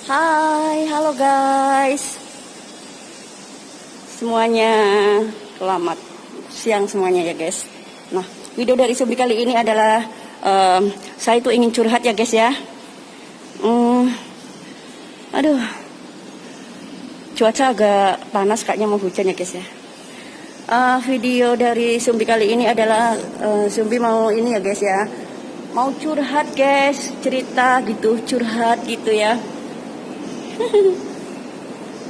Hai, halo guys. Semuanya selamat siang semuanya ya guys. Nah, video dari Sumbi kali ini adalah saya itu ingin curhat ya guys ya. Aduh, cuaca agak panas, kayaknya mau hujan ya guys ya. Video dari Sumbi kali ini adalah Sumbi mau ini ya guys ya, mau curhat guys, cerita gitu, curhat gitu ya.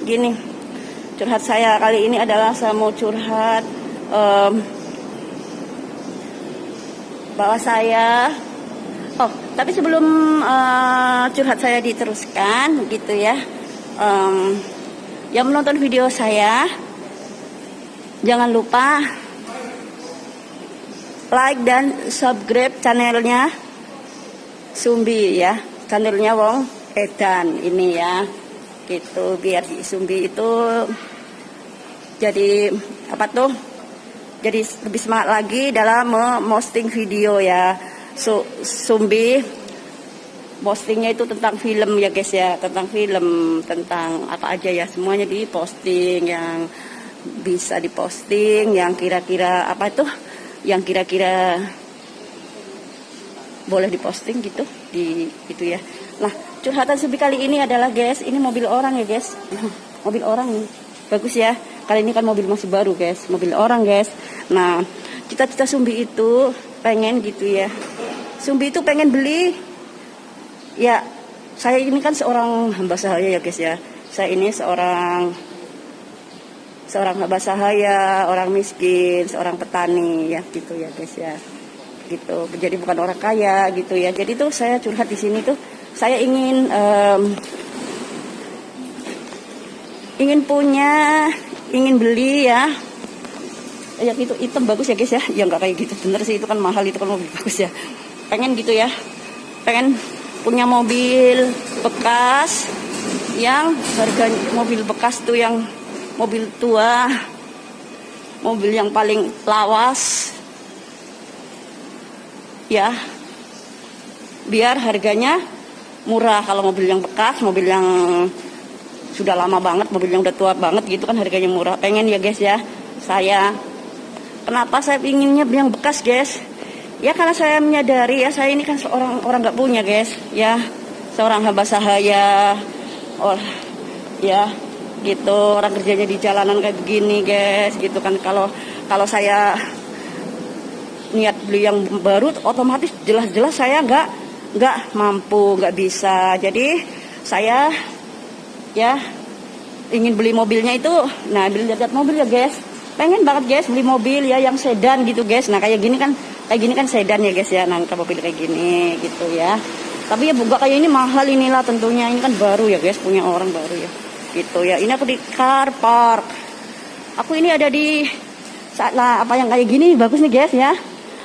Gini, curhat saya kali ini adalah saya mau curhat bahwa saya tapi sebelum curhat saya diteruskan gitu ya, yang menonton video saya jangan lupa like dan subscribe channelnya Sumbi ya, channelnya Wong Edan ini ya, gitu, biar si Sumbi itu jadi apa tuh, jadi lebih semangat lagi dalam memposting video ya. Sumbi postingnya itu tentang film ya guys ya, tentang film, tentang apa aja ya, semuanya diposting, yang bisa diposting, yang kira-kira apa itu, yang kira-kira boleh diposting gitu gitu ya. Nah, curhatan Sumbi kali ini adalah guys, ini mobil orang ya guys. Mobil orang nih, bagus ya. Kali ini kan mobil masih baru guys, mobil orang guys. Nah, cita-cita Sumbi itu pengen gitu ya, Sumbi itu pengen beli ya. Saya ini kan seorang hamba sahaya ya guys ya. Saya ini seorang hamba sahaya, orang miskin, seorang petani ya gitu ya guys ya, gitu. Jadi bukan orang kaya gitu ya. Jadi tuh saya curhat di sini tuh, saya ingin ingin beli ya, yang itu hitam bagus ya guys ya. Ya nggak kayak gitu bener sih, itu kan mahal, itu kan mobil bagus ya. Pengen gitu ya, pengen punya mobil bekas, yang harga mobil bekas tuh yang mobil tua, mobil yang paling lawas ya, biar harganya murah. Kalau mobil yang bekas, mobil yang sudah lama banget, mobil yang udah tua banget gitu kan harganya murah. Pengen ya guys ya saya. Kenapa saya inginnya yang bekas guys? Ya karena saya menyadari ya, saya ini kan seorang orang nggak punya guys ya, seorang hamba sahaya, ya gitu, orang kerjanya di jalanan kayak begini guys gitu kan. Kalau saya niat beli yang baru, otomatis jelas-jelas saya nggak mampu, nggak bisa. Jadi saya ya ingin beli mobilnya itu. Nah, lihat mobil ya guys, pengen banget guys beli mobil ya yang sedan gitu guys. Nah, kayak gini kan sedan ya guys ya. Nah, mobil kayak gini gitu ya. Tapi ya buka kayak ini mahal inilah tentunya, ini kan baru ya guys, punya orang baru ya gitu ya. Ini aku di car park, aku ini ada di saat lah apa yang kayak gini bagus nih guys ya.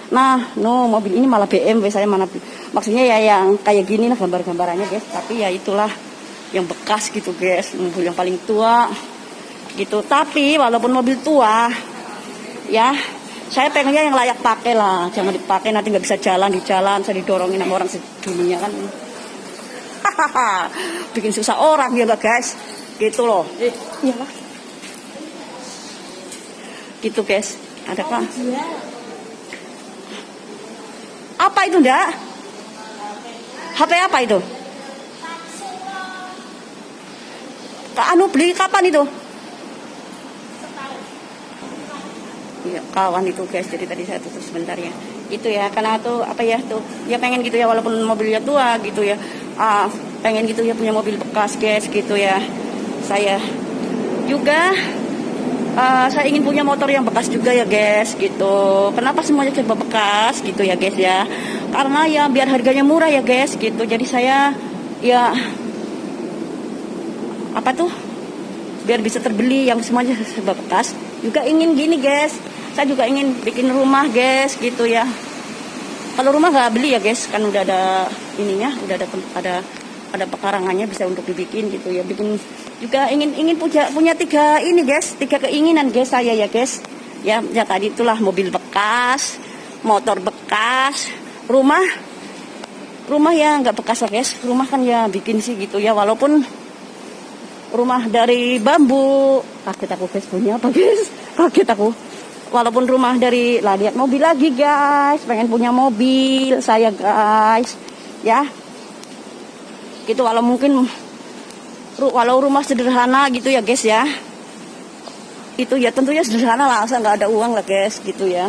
Nah, mobil ini malah BMW, saya mana maksudnya ya yang kayak gini lah gambar-gambarannya guys. Tapi ya itulah yang bekas gitu guys, mobil yang paling tua gitu. Tapi walaupun mobil tua ya, saya pengennya yang layak pakai lah, jangan dipakai nanti nggak bisa jalan di jalan, saya didorongin sama orang sedunia kan. Bikin susah orang ya nggak guys, gitu loh. Iyalah, gitu guys. Ada kan? Apa itu ndak? HP apa itu? Anu beli kapan itu? Ya, kawan itu guys, jadi tadi saya tutup sebentar ya. Itu ya, karena tuh apa ya tuh, ya pengen gitu ya, walaupun mobilnya tua gitu ya. Pengen gitu ya punya mobil bekas guys gitu ya. Saya juga saya ingin punya motor yang bekas juga ya guys gitu. Kenapa semuanya coba bekas gitu ya guys ya? Karena ya biar harganya murah ya guys gitu. Jadi saya ya apa tuh, biar bisa terbeli yang semuanya serba bekas. Juga ingin gini guys, saya juga ingin bikin rumah guys gitu ya. Kalau rumah nggak beli ya guys, kan udah ada ininya, udah ada pekarangannya, bisa untuk dibikin gitu ya. Bikin juga ingin punya tiga ini guys, tiga keinginan guys saya ya guys. Ya tadi itulah mobil bekas, motor bekas, rumah rumah ya nggak bekas lah guys, rumah kan ya bikin sih gitu ya, walaupun rumah dari bambu. Kaget aku guys, punya apa guys, kaget aku. Walaupun rumah dari, lah lihat mobil lagi guys, pengen punya mobil saya guys ya gitu. Walau rumah sederhana gitu ya guys ya, itu ya tentunya sederhana lah, saya nggak ada uang lah guys gitu ya.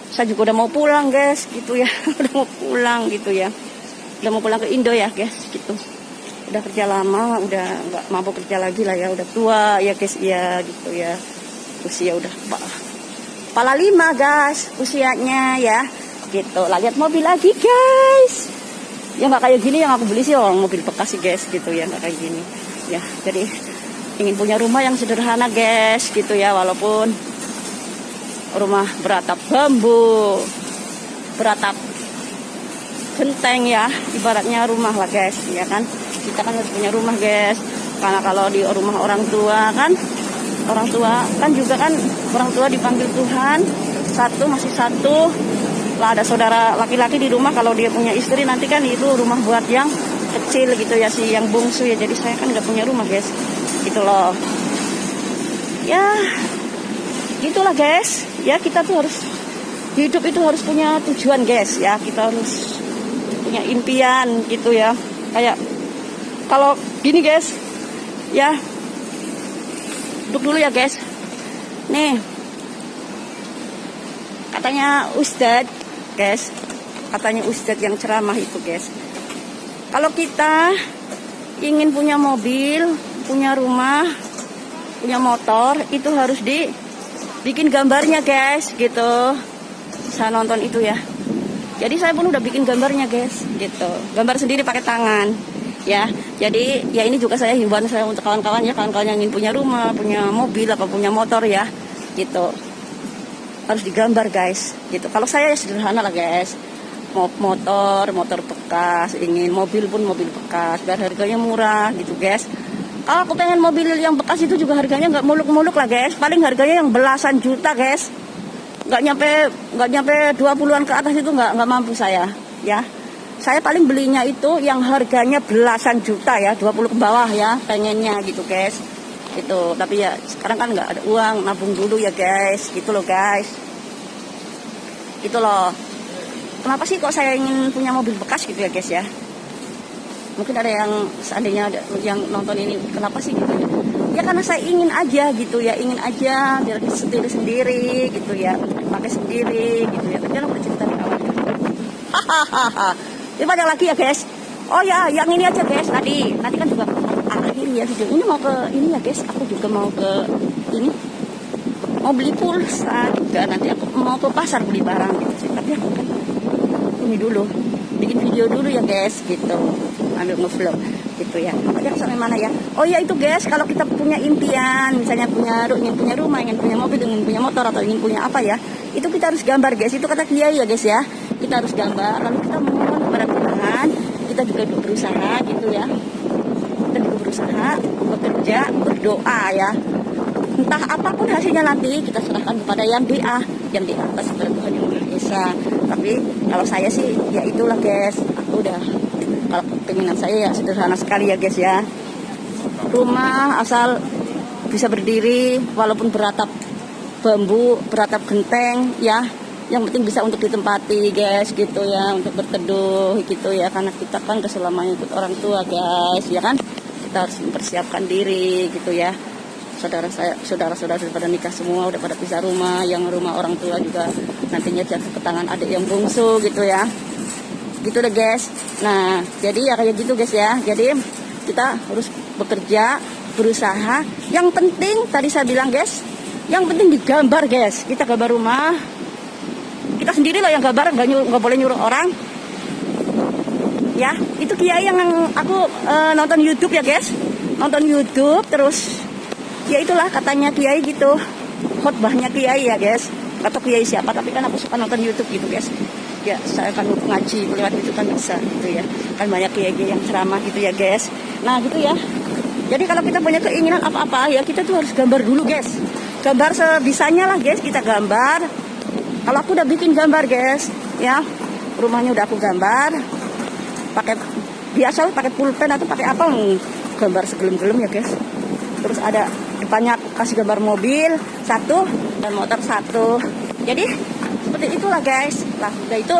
Saya juga udah mau pulang guys gitu ya udah mau pulang gitu ya, udah mau pulang ke Indo ya guys gitu. Udah kerja lama, udah nggak mampu kerja lagi lah ya, udah tua ya guys ya gitu ya, usia udah kepala 5 guys usianya ya gitu. Lah lihat mobil lagi guys, ya nggak kayak gini yang aku beli sih, orang mobil bekas sih guys gitu ya, nggak kayak gini ya. Jadi ingin punya rumah yang sederhana guys gitu ya, walaupun rumah beratap bambu, beratap genteng ya, ibaratnya rumah lah guys ya kan. Kita kan harus punya rumah guys, karena kalau di rumah orang tua kan juga kan orang tua dipanggil Tuhan, masih satu lah, ada saudara laki-laki di rumah. Kalau dia punya istri nanti kan itu rumah buat yang kecil gitu ya, si yang bungsu ya. Jadi saya kan nggak punya rumah guys gitu loh ya, gitulah guys ya. Kita tuh harus hidup itu harus punya tujuan guys ya, kita harus punya impian gitu ya. Kayak kalau gini guys ya, duduk dulu ya guys. Nih katanya Ustadz guys, katanya Ustadz yang ceramah itu guys, kalau kita ingin punya mobil, punya rumah, punya motor, itu harus dibikin gambarnya guys gitu. Saya nonton itu ya, jadi saya pun udah bikin gambarnya guys gitu, gambar sendiri pakai tangan ya. Jadi ya ini juga saya himbauan saya untuk kawan-kawan ya, kawan-kawan yang ingin punya rumah, punya mobil apa punya motor ya gitu, harus digambar guys gitu. Kalau saya ya sederhana lah guys, motor bekas, ingin mobil pun mobil bekas biar harganya murah gitu guys. Kalau aku pengen mobil yang bekas itu juga harganya nggak muluk-muluk lah guys, paling harganya yang belasan juta guys, nggak nyampe 20-an ke atas itu nggak mampu saya ya. Saya paling belinya itu yang harganya belasan juta ya, 20 ke bawah ya pengennya gitu guys gitu. Tapi ya sekarang kan nggak ada uang, nabung dulu ya guys gitu loh guys, gitu loh. Kenapa sih kok saya ingin punya mobil bekas gitu ya guys ya? Mungkin ada yang seandainya ada yang nonton ini, kenapa sih gitu ya? Ya karena saya ingin aja gitu ya, ingin aja biar setir sendiri gitu ya, pakai sendiri gitu ya. Tadi aku cerita di awal. Hahaha. Ini banyak lagi ya guys. Oh ya, yang ini aja guys. Nanti kan juga akhir ya video ini mau ke ini ya guys. Aku juga mau ke ini, mau beli pulsa juga. Nanti aku mau ke pasar beli barang gitu. Tapi aku kan ini dulu, bikin video dulu ya guys gitu, ambil ngevlog gitu ya. Tadi aku sampai mana ya? Oh ya itu guys, kalau kita punya impian, misalnya ingin punya rumah, ingin punya mobil, ingin punya motor atau ingin punya apa ya, itu kita harus gambar guys. Itu kata Kiai ya guys ya, kita harus gambar. Lalu kita mohon kepada Tuhan, kita juga berusaha gitu ya. Kita juga berusaha, bekerja, berdoa ya. Entah apapun hasilnya nanti kita serahkan kepada yang di atas, kepada Tuhan yang Maha Esa. Tapi kalau saya sih ya itulah guys, aku udah, kalau keinginan saya ya sederhana sekali ya guys ya. Rumah asal bisa berdiri walaupun beratap bambu, beratap genteng ya. Yang penting bisa untuk ditempati guys gitu ya, untuk berteduh gitu ya. Karena kita kan keselamanya ikut orang tua guys ya kan. Kita harus mempersiapkan diri gitu ya. Saudara-saudara pada nikah semua, udah pada pisah rumah. Yang rumah orang tua juga nantinya jatuh ke tangan adik yang bungsu gitu ya. Gitu deh guys. Nah jadi ya kayak gitu guys ya. Jadi kita harus bekerja, berusaha. Yang penting tadi saya bilang guys, yang penting digambar guys. Kita gambar rumah, kita sendiri loh yang gambar, nggak boleh nyuruh orang ya. Itu Kiai yang aku nonton YouTube ya guys, nonton YouTube terus ya itulah katanya Kiai gitu, khotbahnya Kiai ya guys, atau Kiai siapa, tapi kan aku suka nonton YouTube gitu guys ya. Saya kan ngaji lewat itu kan bisa gitu ya, kan banyak Kiai yang ceramah gitu ya guys. Nah gitu ya, jadi kalau kita punya keinginan apa-apa ya kita tuh harus gambar dulu guys, gambar sebisanya lah guys, kita gambar. Kalau aku udah bikin gambar guys ya, rumahnya udah aku gambar, pakai biasa pakai pulpen atau pakai apa, gambar segelum-gelum ya guys. Terus ada depannya aku kasih gambar mobil satu dan motor satu. Jadi seperti itulah guys. Lah udah itu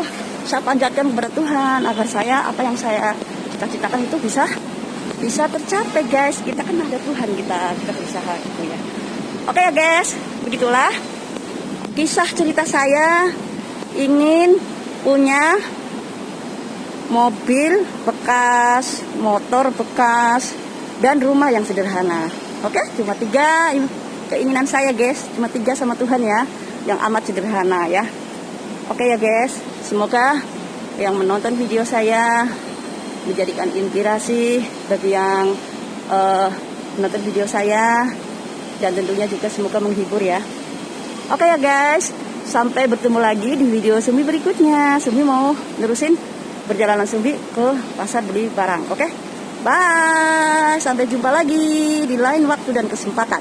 saya panjatkan kepada Tuhan agar saya apa yang saya cita-citakan itu bisa tercapai guys. Kita kan ada Tuhan, kita berusaha gitu ya. Oke ya guys, begitulah kisah cerita saya ingin punya mobil bekas, motor bekas, dan rumah yang sederhana. Oke, cuma 3 keinginan saya guys, cuma 3 sama Tuhan ya, yang amat sederhana ya. Oke ya guys, semoga yang menonton video saya menjadikan inspirasi bagi yang menonton video saya, dan tentunya juga semoga menghibur ya. Oke ya guys, sampai bertemu lagi di video Sumbi berikutnya. Sumbi mau nerusin perjalanan Sumbi ke pasar beli barang. Oke, bye, sampai jumpa lagi di lain waktu dan kesempatan.